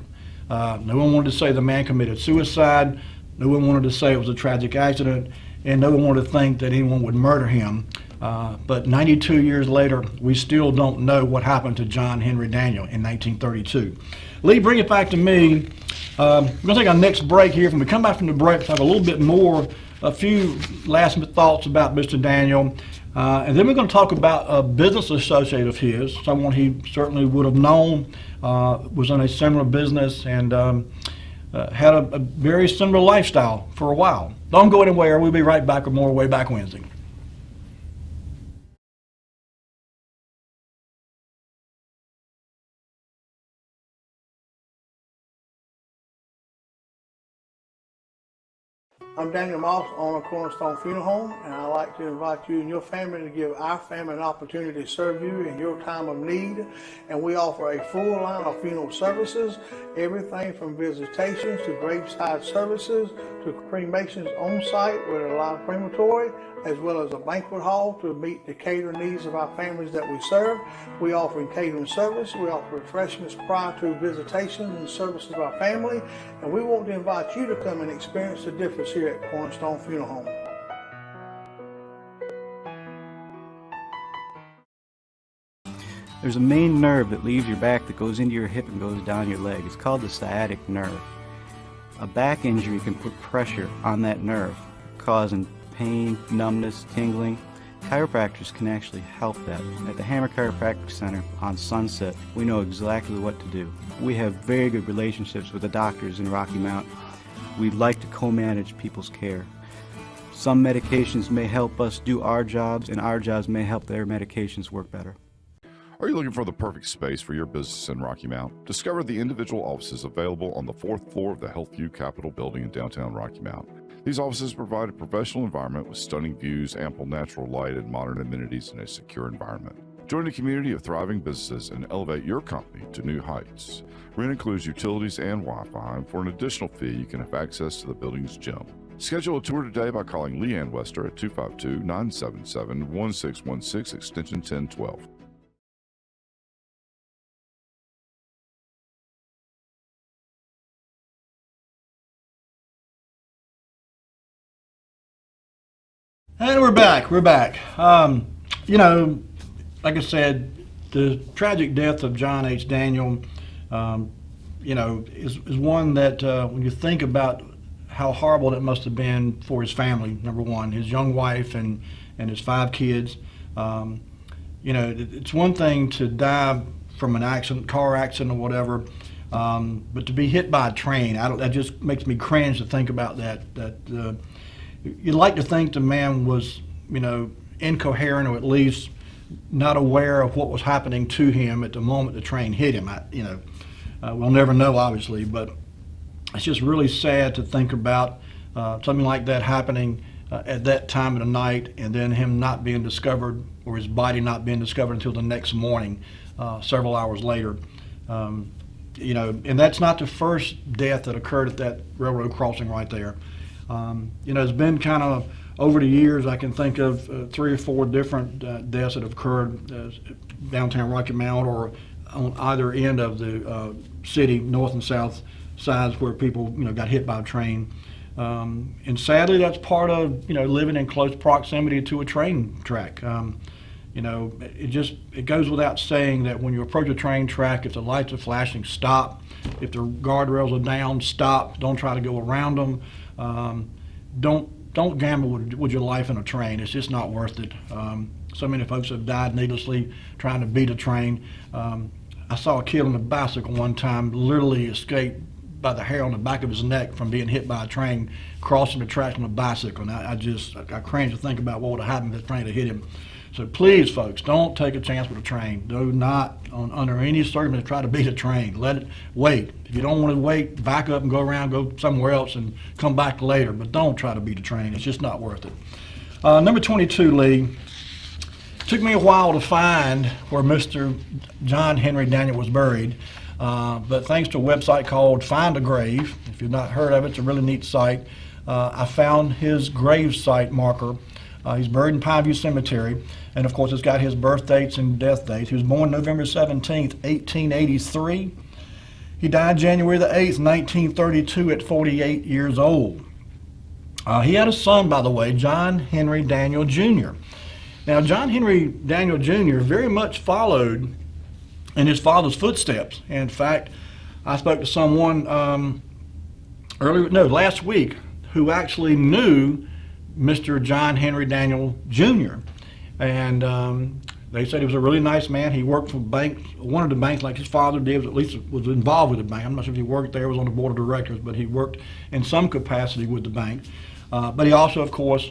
No one wanted to say the man committed suicide, no one wanted to say it was a tragic accident, and no one wanted to think that anyone would murder him. But 92 years later, we still don't know what happened to John Henry Daniel in 1932. Lee, bring it back to me. We're going to take our next break here. When we come back from the break, we'll have a little bit more, a few last thoughts about Mr. Daniel. And then we're going to talk about a business associate of his, someone he certainly would have known, was in a similar business and had a very similar lifestyle for a while. Don't go anywhere. We'll be right back with more Way Back Wednesday. I'm Daniel Moss, owner of Cornerstone Funeral Home, and I'd like to invite you and your family to give our family an opportunity to serve you in your time of need. And we offer a full line of funeral services, everything from visitations to graveside services to cremations on site with a live crematory, as well as a banquet hall to meet the catering needs of our families that we serve. We offer catering service. We offer refreshments prior to visitations and services of our family. And we want to invite you to come and experience the difference here at Cornerstone Funeral Home. There's a main nerve that leaves your back that goes into your hip and goes down your leg. It's called the sciatic nerve. A back injury can put pressure on that nerve, causing pain, numbness, tingling. Chiropractors can actually help that. At the Hammer Chiropractic Center on Sunset, we know exactly what to do. We have very good relationships with the doctors in Rocky Mount. We like to co-manage people's care. Some medications may help us do our jobs, and our jobs may help their medications work better. Are you looking for the perfect space for your business in Rocky Mount? Discover the individual offices available on the 4th floor of the HealthView Capitol building in downtown Rocky Mount. These offices provide a professional environment with stunning views, ample natural light, and modern amenities in a secure environment. Join a community of thriving businesses and elevate your company to new heights. Rent includes utilities and Wi-Fi, and for an additional fee, you can have access to the building's gym. Schedule a tour today by calling Leanne Wester at 252-977-1616, extension 1012. And we're back. You know, like I said, the tragic death of John H. Daniel, you know, is one that when you think about how horrible it must have been for his family, number one, his young wife and his 5 kids. You know, it's one thing to die from an accident, car accident or whatever, but to be hit by a train, that just makes me cringe to think about that. You'd like to think the man was, you know, incoherent or at least not aware of what was happening to him at the moment the train hit him. We'll never know, obviously, but it's just really sad to think about something like that happening at that time of the night, and then him not being discovered, or his body not being discovered until the next morning, several hours later. You know, and that's not the first death that occurred at that railroad crossing right there. You know, it's been kind of over the years, I can think of 3 or 4 different deaths that have occurred downtown Rocky Mount or on either end of the city, north and south sides, where people, you know, got hit by a train. And sadly, that's part of, you know, living in close proximity to a train track. It goes without saying that when you approach a train track, if the lights are flashing, stop. If the guardrails are down, stop. Don't try to go around them. Don't gamble with your life in a train. It's just not worth it. So many folks have died needlessly trying to beat a train. I saw a kid on a bicycle one time literally escape by the hair on the back of his neck from being hit by a train crossing the tracks on a bicycle. And I cringe to think about what would have happened if the train had hit him. So please, folks, don't take a chance with a train. Do not, under any circumstance, try to beat a train. Let it wait. If you don't want to wait, back up and go around, go somewhere else and come back later. But don't try to beat a train. It's just not worth it. Number 22, Lee. Took me a while to find where Mr. John Henry Daniel was buried, but thanks to a website called Find a Grave, if you've not heard of it, it's a really neat site. I found his grave site marker. He's buried in Pineview Cemetery, and of course it's got his birth dates and death dates. He was born November 17th, 1883. He died January the 8th, 1932 at 48 years old. He had a son, by the way, John Henry Daniel Jr. Now, John Henry Daniel Jr. very much followed in his father's footsteps. In fact, I spoke to someone last week who actually knew Mr. John Henry Daniel Jr. And they said he was a really nice man. He worked for one of the banks like his father did, at least was involved with the bank. I'm not sure if he worked there, was on the board of directors, but he worked in some capacity with the bank. But he also, of course,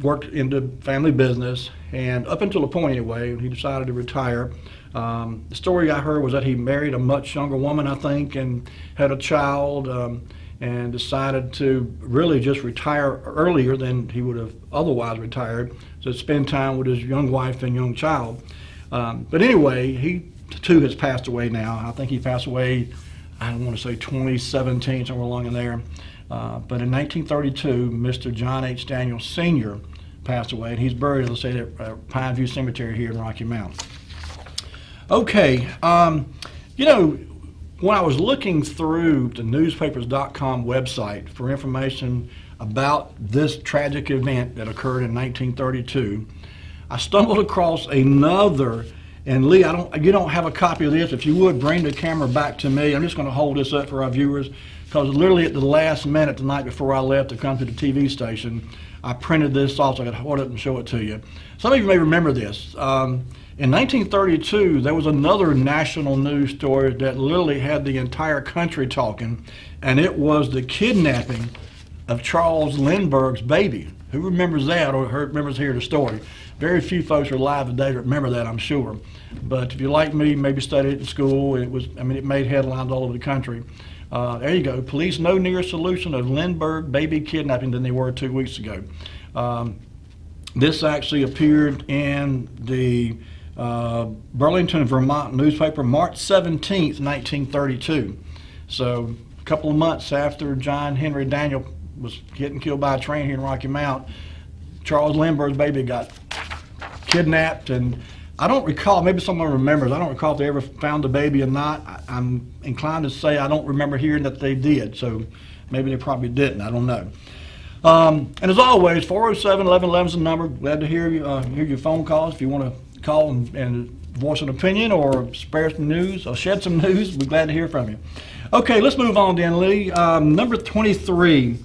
worked in the family business, and up until a point anyway, he decided to retire. The story I heard was that he married a much younger woman, I think, and had a child, and decided to really just retire earlier than he would have otherwise retired, to spend time with his young wife and young child. But anyway, he too has passed away now. I think he passed away, I don't want to say 2017, somewhere along in there. But in 1932, Mr. John H. Daniel Sr. passed away, and he's buried, as I say, at Pineview Cemetery here in Rocky Mount. Okay, when I was looking through the newspapers.com website for information about this tragic event that occurred in 1932, I stumbled across another. And Lee, you don't have a copy of this. If you would, bring the camera back to me. I'm just going to hold this up for our viewers, because literally at the last minute the night before I left to come to the TV station, I printed this off so I could hold it and show it to you. Some of you may remember this. In 1932, there was another national news story that literally had the entire country talking, and it was the kidnapping of Charles Lindbergh's baby. Who remembers that or remembers hearing the story? Very few folks are alive today that remember that, I'm sure. But if you're like me, maybe studied it in school, it made headlines all over the country. There you go. Police no nearer solution of Lindbergh baby kidnapping than they were 2 weeks ago. This actually appeared in the Burlington, Vermont newspaper, March 17th, 1932. So a couple of months after John Henry Daniel was getting killed by a train here in Rocky Mount, Charles Lindbergh's baby got kidnapped, and I don't recall, maybe someone remembers, I don't recall if they ever found the baby or not. I'm inclined to say I don't remember hearing that they did, so maybe they probably didn't, I don't know. And as always, 407-1111 is the number. Glad to hear your phone calls. If you want to call and voice an opinion or spare some news or shed some news, we're glad to hear from you. Okay, let's move on then, Lee. Number 23.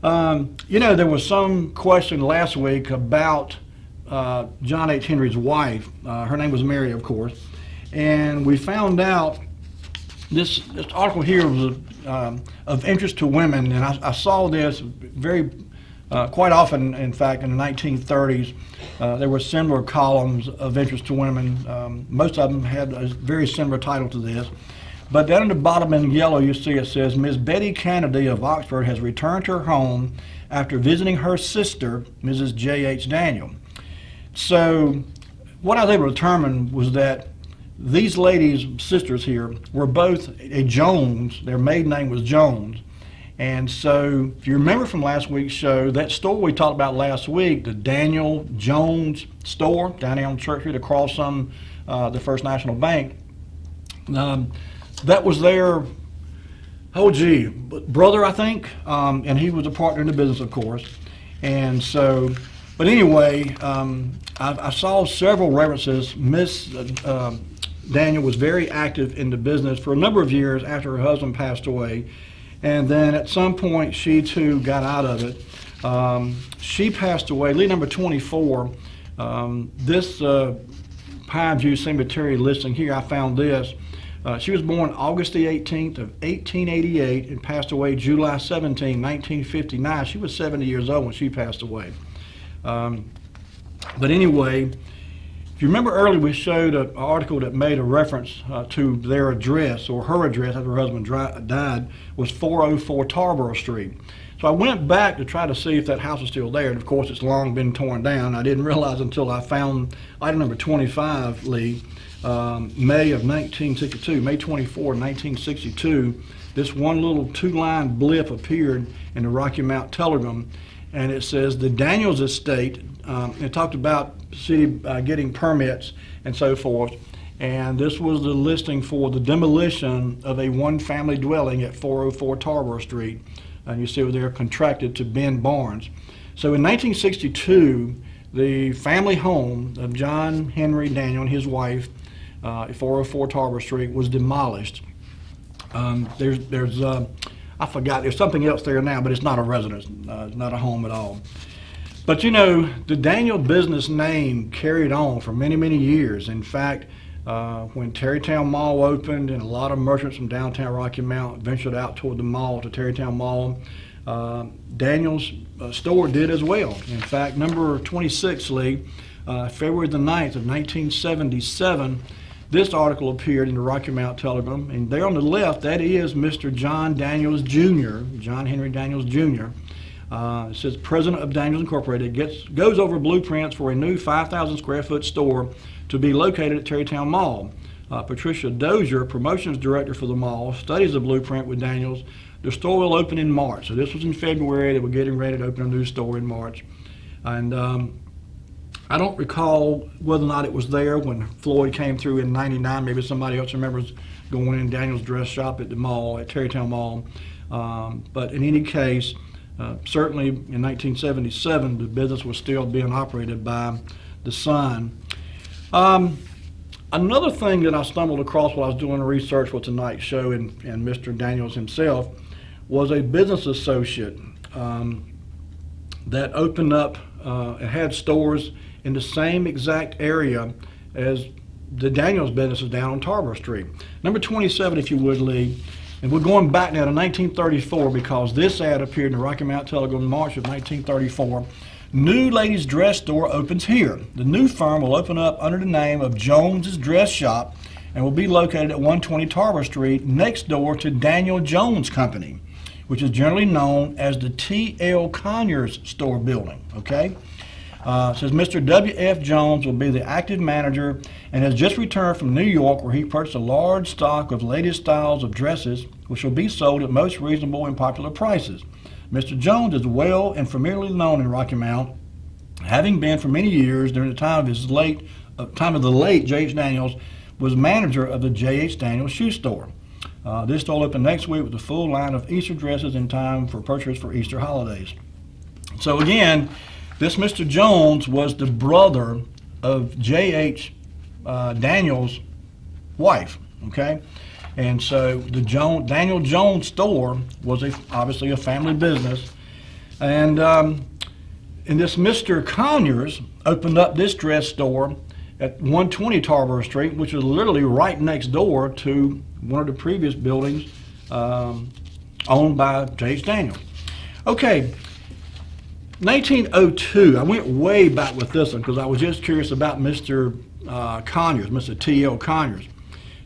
There was some question last week about John H. Henry's wife. Her name was Mary, of course. And we found out this article here was of interest to women, and I saw this quite often. In fact, in the 1930s, there were similar columns of interest to women. Most of them had a very similar title to this. But down at the bottom in yellow, you see it says, Miss Betty Kennedy of Oxford has returned to her home after visiting her sister, Mrs. J.H. Daniel. So what I was able to determine was that these ladies, sisters here, were both a Jones. Their maiden name was Jones. And so if you remember from last week's show, that store we talked about last week, the Daniel Jones store down here on Church Street across from the First National Bank, that was their, brother, I think, and he was a partner in the business, of course. And so But anyway, I saw several references. Miss Daniel was very active in the business for a number of years after her husband passed away. And then at some point, she too got out of it. She passed away, lead number 24. This Pineview Cemetery listing here, I found this. She was born August the 18th of 1888 and passed away July 17, 1959. She was 70 years old when she passed away. But anyway, if you remember earlier, we showed an article that made a reference to their address, or her address after her husband died, was 404 Tarboro Street. So I went back to try to see if that house is still there, and of course it's long been torn down. I didn't realize until I found item number 25, Lee, May of 1962, May 24, 1962, this one little two-line blip appeared in the Rocky Mount Telegram, and it says the Daniels estate. It talked about city getting permits and so forth, and this was the listing for the demolition of a one-family dwelling at 404 Tarboro Street. And you see where they're contracted to Ben Barnes. So in 1962, the family home of John Henry Daniel and his wife at 404 Tarboro Street was demolished. There's I forgot, there's something else there now, but it's not a residence, it's not a home at all. But you know, the Daniel business name carried on for many, many years. In fact, when Tarrytown Mall opened and a lot of merchants from downtown Rocky Mount ventured out toward the mall, to Tarrytown Mall, Daniel's store did as well. In fact, number 26, Lee, February the 9th of 1977, this article appeared in the Rocky Mount Telegram, and there on the left, that is Mr. John Daniels Jr., John Henry Daniels Jr. It says President of Daniels Incorporated, goes over blueprints for a new 5,000 square foot store to be located at Tarrytown Mall. Patricia Dozier, promotions director for the mall, studies the blueprint with Daniels. The store will open in March. So this was in February. They were getting ready to open a new store in March. And I don't recall whether or not it was there when Floyd came through in '99. Maybe somebody else remembers going in Daniel's dress shop at the mall, at Tarrytown Mall. But in any case, certainly in 1977, the business was still being operated by the son. Another thing that I stumbled across while I was doing research for tonight's show, and Mr. Daniels himself, was a business associate that opened up and had stores in the same exact area as the Daniels businesses down on Tarboro Street. Number 27, if you would, Lee. And we're going back now to 1934 because this ad appeared in the Rocky Mount Telegram in March of 1934. New ladies' dress store opens here. The new firm will open up under the name of Jones's Dress Shop and will be located at 120 Tarboro Street, next door to Daniel Jones Company, which is generally known as the T.L. Conyers store building. Okay? It says Mr. W.F. Jones will be the active manager and has just returned from New York, where he purchased a large stock of latest styles of dresses, which will be sold at most reasonable and popular prices. Mr. Jones is well and familiarly known in Rocky Mount, having been for many years during the time of the late J.H. Daniels, was manager of the J.H. Daniels shoe store. This store will open next week with a full line of Easter dresses in time for purchase for Easter holidays. So again, this Mr. Jones was the brother of J.H. Daniels' wife, okay? And so the Daniel Jones store was obviously a family business. And this Mr. Conyers opened up this dress store at 120 Tarboro Street, which is literally right next door to one of the previous buildings owned by J.H. Daniels. Okay. 1902, I went way back with this one because I was just curious about Mr. Conyers, Mr. T.L. Conyers.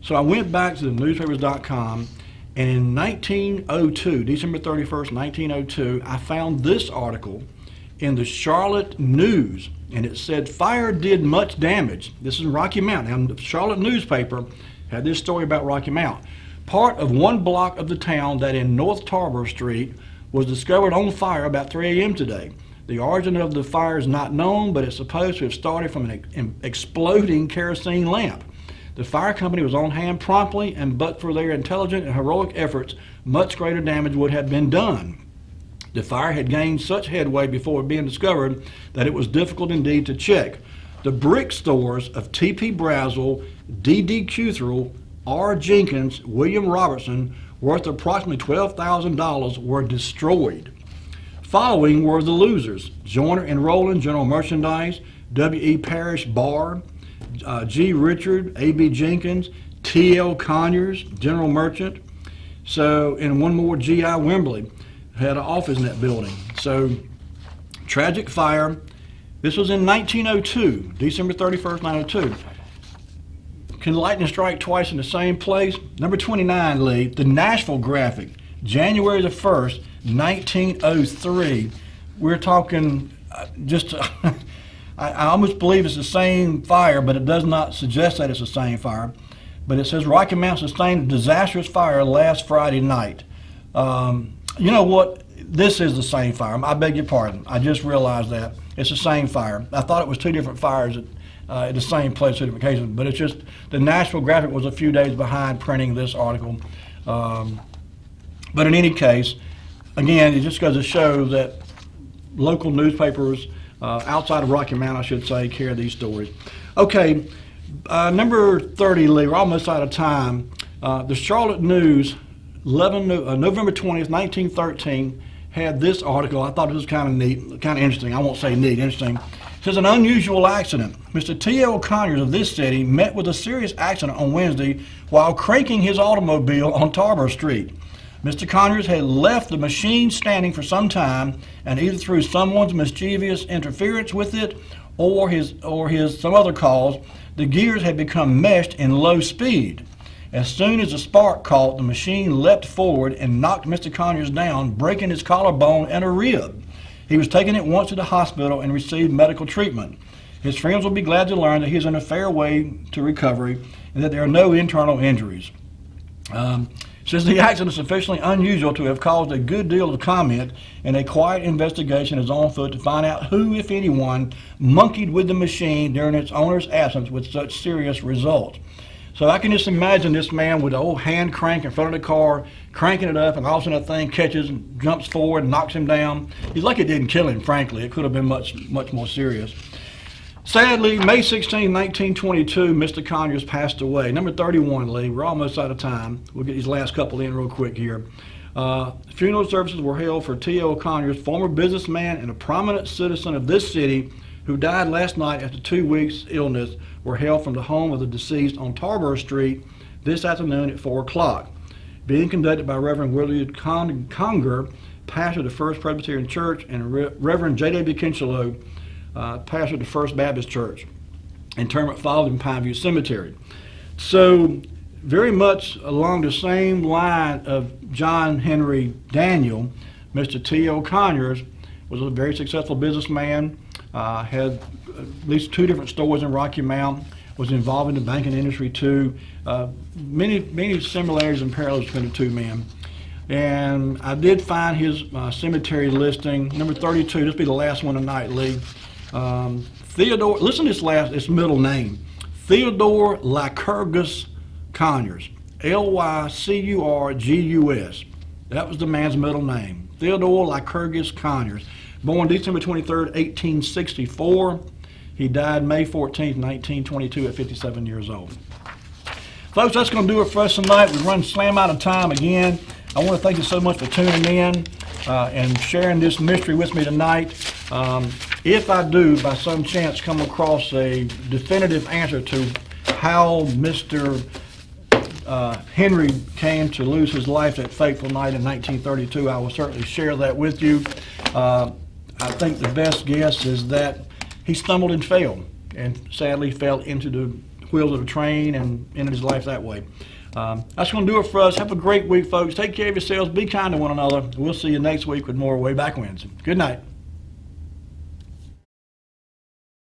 So I went back to the newspapers.com, and in 1902, December 31st, 1902, I found this article in the Charlotte News, and it said, fire did much damage. This is Rocky Mount. And the Charlotte newspaper had this story about Rocky Mount. Part of one block of the town that in North Tarboro Street was discovered on fire about 3 a.m. today. The origin of the fire is not known, but it's supposed to have started from an exploding kerosene lamp. The fire company was on hand promptly, and but for their intelligent and heroic efforts, much greater damage would have been done. The fire had gained such headway before being discovered that it was difficult indeed to check. The brick stores of T.P. Brazel, D.D. Cuthrill, R. Jenkins, William Robertson, worth approximately $12,000, were destroyed. Following were the losers: Joyner and Rowland, General Merchandise; W.E. Parrish, Bar; G. Richard, A.B. Jenkins; T.L. Conyers, General Merchant. So, and one more, G.I. Wembley, had an office in that building. So, tragic fire. This was in 1902, December 31st, 1902. Can lightning strike twice in the same place? Number 29, Lee, the Nashville Graphic, January the 1st, 1903. We're talking I almost believe it's the same fire, but it does not suggest that it's the same fire. But it says Rocky Mount sustained a disastrous fire last Friday night. You know what? This is the same fire. I beg your pardon. I just realized that. It's the same fire. I thought it was two different fires at the same place, two different occasions. But it's just the Nashville Graphic was a few days behind printing this article. But in any case, again, it just goes to show that local newspapers outside of Rocky Mount, I should say, carry these stories. Okay, number 30, Lee, we're almost out of time. The Charlotte News, November 20th, 1913, had this article. I thought it was kind of neat, kind of interesting. I won't say neat, interesting. It says, an unusual accident. Mr. T.L. Conyers of this city met with a serious accident on Wednesday while cranking his automobile on Tarboro Street. Mr. Conyers had left the machine standing for some time, and either through someone's mischievous interference with it or his some other cause, the gears had become meshed in low speed. As soon as the spark caught, the machine leapt forward and knocked Mr. Conyers down, breaking his collarbone and a rib. He was taken at once to the hospital and received medical treatment. His friends will be glad to learn that he is in a fair way to recovery and that there are no internal injuries. Since the accident is sufficiently unusual to have caused a good deal of comment, and a quiet investigation is on foot to find out who, if anyone, monkeyed with the machine during its owner's absence with such serious results. So I can just imagine this man with the old hand crank in front of the car, cranking it up, and all of a sudden that thing catches and jumps forward and knocks him down. He's lucky it didn't kill him, frankly. It could have been much more serious. Sadly, May 16, 1922, Mr. Conyers passed away. Number 31, Lee. We're almost out of time. We'll get these last couple in real quick here. Funeral services were held for T.L. Conyers, former businessman and a prominent citizen of this city, who died last night after 2 weeks' illness, were held from the home of the deceased on Tarboro Street this afternoon at 4 o'clock. Being conducted by Reverend Willard Conger, pastor of the First Presbyterian Church, and Reverend J.W. Kinchelow, pastor of the First Baptist Church. Interment followed in Pineview Cemetery. So, very much along the same line of John Henry Daniel, Mr. T.L. Conyers was a very successful businessman, had at least 2 different stores in Rocky Mount, was involved in the banking industry too. Many similarities and parallels between the two men. And I did find his cemetery listing, number 32. This will be the last one tonight, Lee. Theodore, listen to this middle name, Theodore Lycurgus Conyers, Lycurgus. That was the man's middle name, Theodore Lycurgus Conyers. Born December 23rd, 1864. He died May 14th, 1922 at 57 years old. Folks, that's going to do it for us tonight. We've run slam out of time again. I want to thank you so much for tuning in and sharing this mystery with me tonight. If I do, by some chance, come across a definitive answer to how Mr. Henry came to lose his life that fateful night in 1932, I will certainly share that with you. I think the best guess is that he stumbled and fell, and sadly fell into the wheels of the train and ended his life that way. That's going to do it for us. Have a great week, folks. Take care of yourselves. Be kind to one another. We'll see you next week with more Way Back Wednesday. Good night.